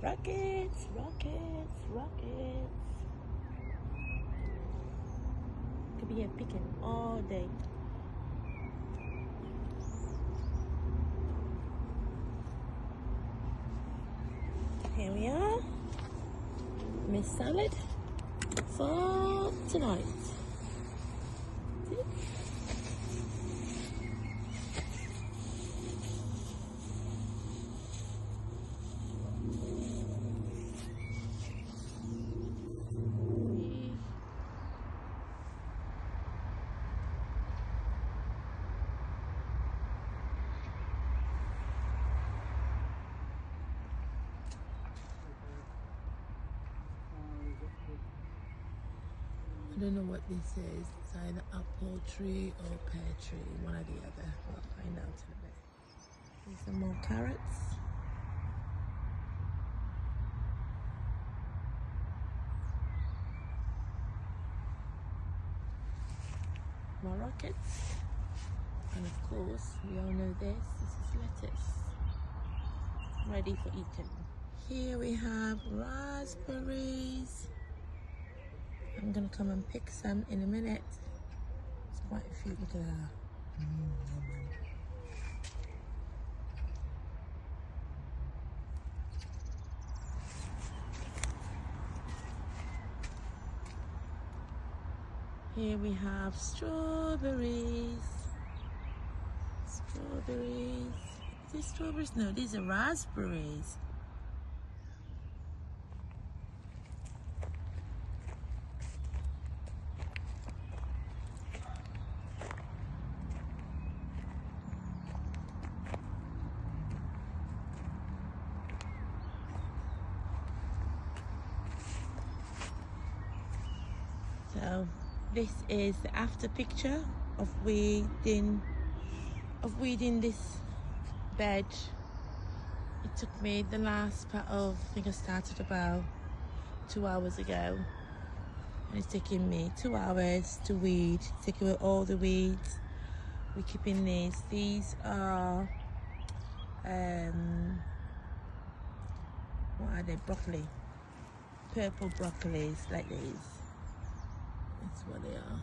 Rockets, rockets, rockets. Could be here picking all day. Here we are. Miss salad for tonight. I don't know what this is. It's either apple tree or pear tree, one or the other. We'll find out in a bit. Here's some more carrots. More rockets. And of course, we all know this is lettuce. Ready for eating. Here we have raspberries. I'm gonna come and pick some in a minute. There's quite a few, look at that. Here we have strawberries. Strawberries. Is this strawberries? No, these are raspberries. So this is the after picture of weeding this bed. It took me the last part of, I think I started about 2 hours ago, and it's taking me 2 hours to weed, take away all the weeds. We're keeping these. These are what are they? Broccoli, purple broccolis like these. That's what they are.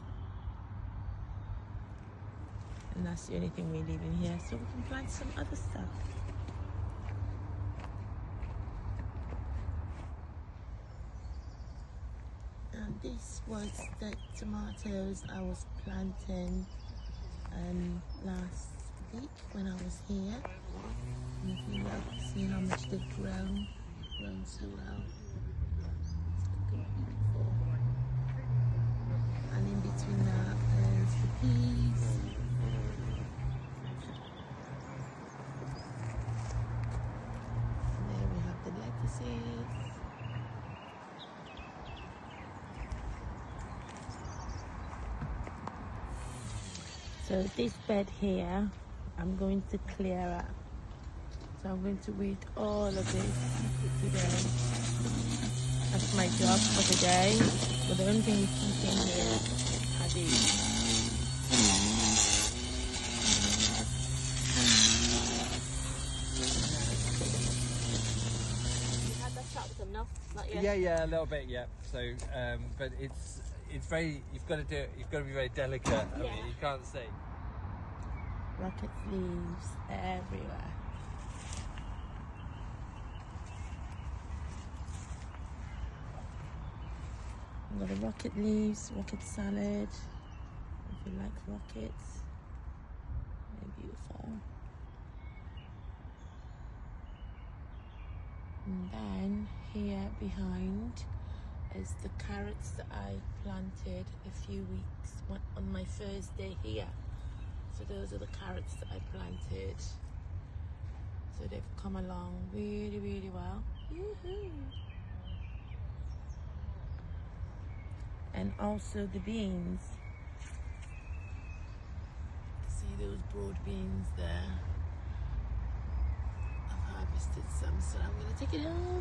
And that's the only thing we're leaving here, so we can plant some other stuff. And this was the tomatoes I was planting last week when I was here. And if you look, see how much they've grown so well. It's looking beautiful. And in between that, there's the peas. And there we have the lettuces. So this bed here, I'm going to clear up. So I'm going to weed all of this today. That's my job for the day. But the only thing we keep in here are these. You had that shot with enough? Not yet? Yeah, a little bit, yeah. So, but it's very, you've got to do it, you've got to be very delicate. I mean, you can't see. Rocket leaves everywhere. I've got the rocket leaves, rocket salad. If you like rockets, they're beautiful. beautiful. And then here behind is the carrots that I planted a few weeks on my first day here. So those are the carrots that I planted. So they've come along really, really well. And also the beans. See those broad beans there? I've harvested some, so I'm gonna take it home.